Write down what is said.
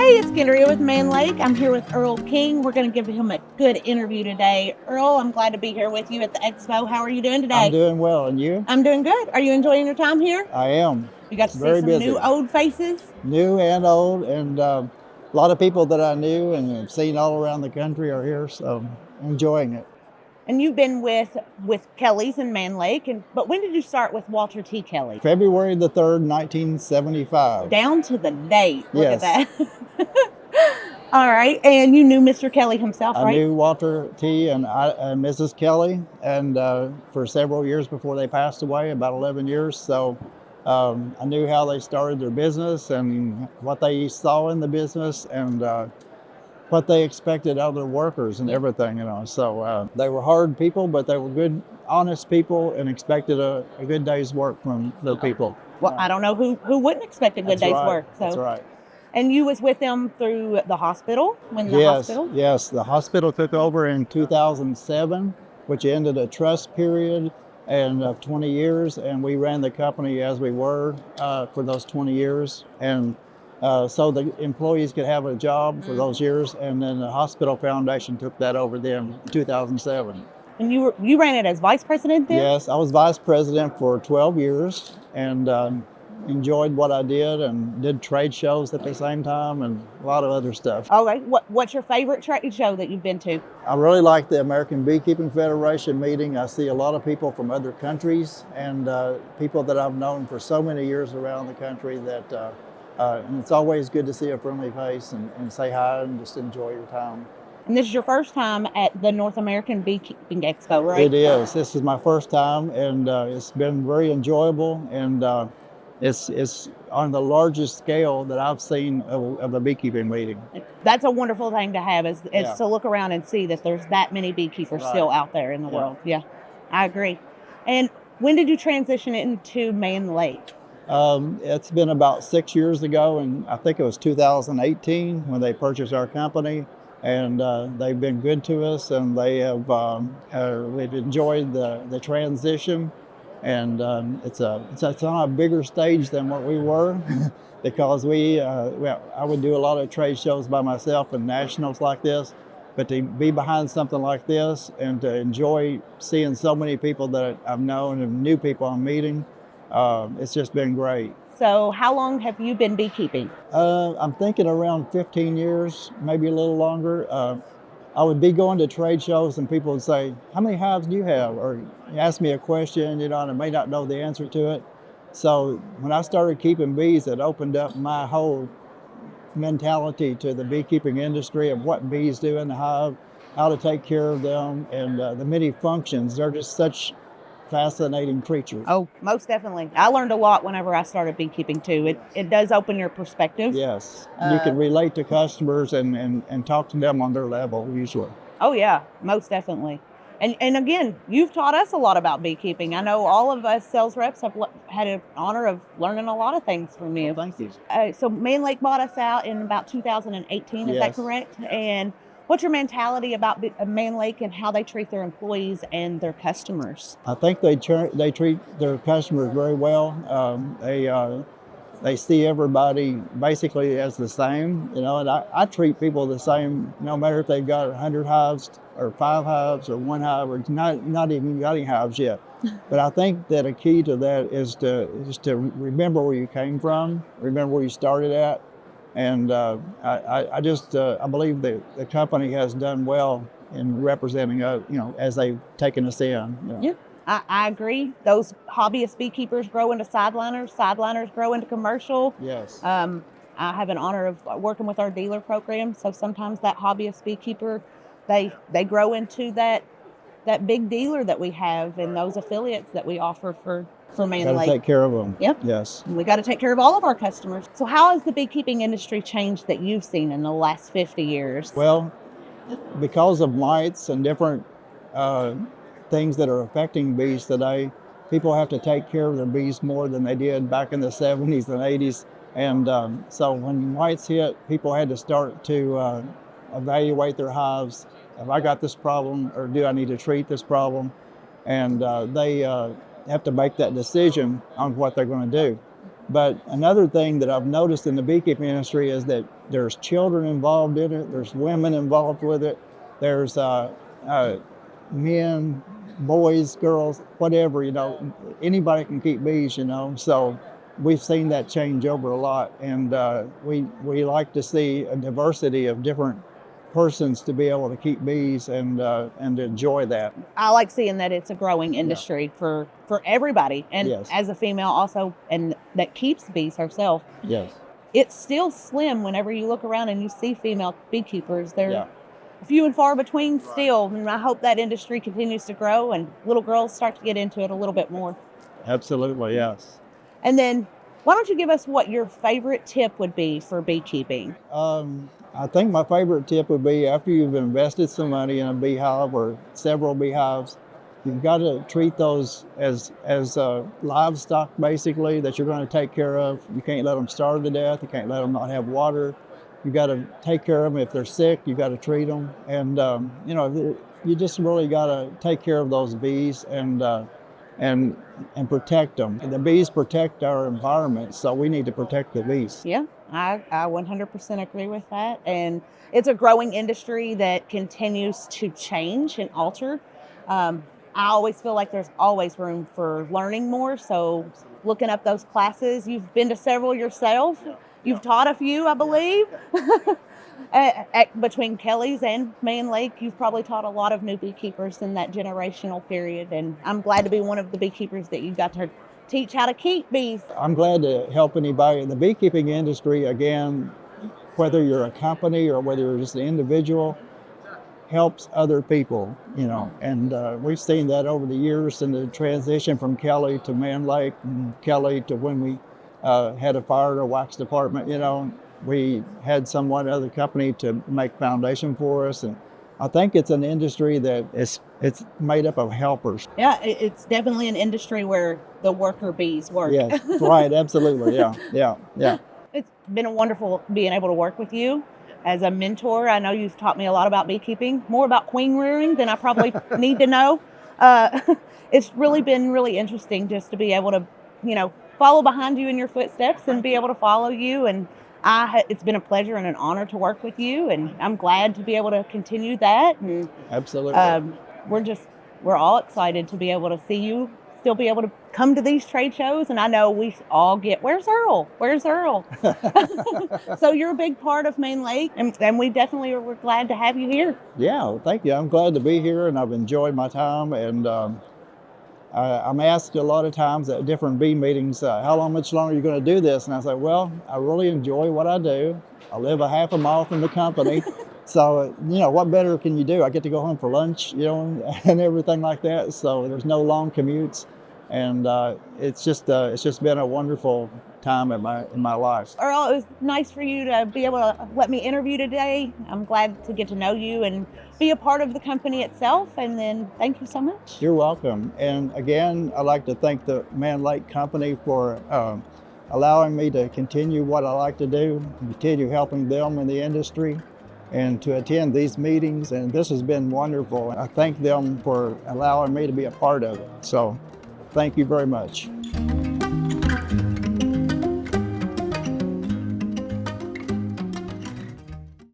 Hey, it's Kendria with Mann Lake. I'm here with Earl King. We're going to give him a good interview today. Earl, I'm glad to be here with you at the expo. How are you doing today? I'm doing well, and you? I'm doing good. Are you enjoying your time here? I am. You got to see Very some busy. new old faces? New and old, and a lot of people that I knew and have seen all around the country are here, so enjoying it. And you've been with Kelly's in Mann Lake, but when did you start with Walter T. Kelly? February the 3rd, 1975. Down to the date. Look Yes. at that. All right. And you knew Mr. Kelly himself, right? I knew Walter T. and Mrs. Kelly, and for several years before they passed away, about 11 years. So I knew how they started their business and what they saw in the business and what they expected out of their workers and everything, So they were hard people, but they were good, honest people and expected a good day's work from the people. Well, I don't know who wouldn't expect a good day's work. So. That's right. And you was with them through the hospital? Yes. The hospital took over in 2007, which ended a trust period of 20 years, and we ran the company as we were for those 20 years. And so the employees could have a job for those years, and then the hospital foundation took that over then in 2007. And you ran it as vice president then? Yes, I was vice president for 12 years, and enjoyed what I did and did trade shows at the same time and a lot of other stuff. All right. What's your favorite trade show that you've been to? I really like the American Beekeeping Federation meeting. I see a lot of people from other countries and people that I've known for so many years around the country that and it's always good to see a friendly face and say hi and just enjoy your time. And this is your first time at the North American Beekeeping Expo, right? It is. This is my first time, and it's been very enjoyable, and it's on the largest scale that I've seen of a beekeeping meeting. That's a wonderful thing to have is to look around and see that there's that many beekeepers still out there in the world. Yeah, I agree. And when did you transition into Mann Lake? It's been about 6 years ago, and I think it was 2018 when they purchased our company. And they've been good to us, and they have we've enjoyed the transition. And it's on a bigger stage than what we were because I would do a lot of trade shows by myself and nationals like this, but to be behind something like this and to enjoy seeing so many people that I've known and new people I'm meeting, it's just been great. So how long have you been beekeeping? I'm thinking around 15 years, maybe a little longer. I would be going to trade shows and people would say, how many hives do you have? Or ask me a question, and I may not know the answer to it. So when I started keeping bees, it opened up my whole mentality to the beekeeping industry of what bees do in the hive, how to take care of them, and the many functions. They're just such fascinating creatures. Oh, most definitely. I learned a lot whenever I started beekeeping too. It does open your perspective. Yes, you can relate to customers and talk to them on their level usually. Oh yeah, most definitely. And again, you've taught us a lot about beekeeping. I know all of us sales reps have had an honor of learning a lot of things from you. Thank you. So Mann Lake bought us out in about 2018, is that correct? And what's your mentality about Mann Lake and how they treat their employees and their customers? I think they treat their customers very well. They see everybody basically as the same, and I treat people the same, no matter if they've got 100 hives or 5 hives or 1 hive or not even got any hives yet. But I think that a key to that is to remember where you came from, remember where you started at. And I believe that the company has done well in representing us, as they've taken us in. Yeah, I agree. Those hobbyist beekeepers grow into sideliners grow into commercial. Yes. I have an honor of working with our dealer program, so sometimes that hobbyist beekeeper, they grow into that big dealer that we have and those affiliates that we offer for Mann Lake. Got to take care of them. Yep. Yes. We got to take care of all of our customers. So how has the beekeeping industry changed that you've seen in the last 50 years? Well, because of mites and different things that are affecting bees today, people have to take care of their bees more than they did back in the 70s and 80s. And so when mites hit, people had to start to evaluate their hives. Have I got this problem, or do I need to treat this problem? And they have to make that decision on what they're going to do. But another thing that I've noticed in the beekeeping industry is that There's children involved in it. There's women involved with it. There's men, boys, girls, whatever, anybody can keep bees, So we've seen that change over a lot. And we like to see a diversity of different persons to be able to keep bees and to enjoy that. I like seeing that it's a growing industry for everybody. And Yes. as a female also, and that keeps bees herself, Yes. it's still slim whenever you look around and you see female beekeepers. They're Yeah. few and far between still. And I hope that industry continues to grow and little girls start to get into it a little bit more. Absolutely, yes. And then why don't you give us what your favorite tip would be for beekeeping? I think my favorite tip would be after you've invested some money in a beehive or several beehives, you've got to treat those as livestock, basically, that you're going to take care of. You can't let them starve to death. You can't let them not have water. You got to take care of them. If they're sick, you got to treat them. And, you just really got to take care of those bees and protect them. The bees protect our environment, so we need to protect the bees. Yeah, I 100% agree with that. And it's a growing industry that continues to change and alter. I always feel like there's always room for learning more. So looking up those classes, you've been to several yourself. You've taught a few, I believe. Between Kelly's and Mann Lake, you've probably taught a lot of new beekeepers in that generational period. And I'm glad to be one of the beekeepers that you got to teach how to keep bees. I'm glad to help anybody in the beekeeping industry. Again, whether you're a company or whether you're just an individual, helps other people, and we've seen that over the years in the transition from Kelly to Mann Lake and Kelly to when we had a fire or wax department, we had other company to make foundation for us. And I think it's an industry that it's made up of helpers. Yeah, it's definitely an industry where the worker bees work. Yes, right, absolutely, yeah. It's been a wonderful being able to work with you as a mentor. I know you've taught me a lot about beekeeping, more about queen rearing than I probably need to know. It's really been really interesting just to be able to, follow behind you in your footsteps and be able to follow you. And it's been a pleasure and an honor to work with you. And I'm glad to be able to continue that. And absolutely. We're all excited to be able to see you still be able to come to these trade shows. And I know we all where's Earl? So you're a big part of Mann Lake, and we definitely we're glad to have you here. Yeah, well, thank you. I'm glad to be here, and I've enjoyed my time. And I'm asked a lot of times at different bee meetings, how much longer are you going to do this? And I say, well, I really enjoy what I do. I live a half a mile from the company. So, what better can you do? I get to go home for lunch, and everything like that. So there's no long commutes. And it's just been a wonderful time in my life. Earl, it was nice for you to be able to let me interview today. I'm glad to get to know you and be a part of the company itself. And then thank you so much. You're welcome. And again, I'd like to thank the Mann Lake Company for allowing me to continue what I like to do, continue helping them in the industry, and to attend these meetings. And this has been wonderful. I thank them for allowing me to be a part of it. So thank you very much.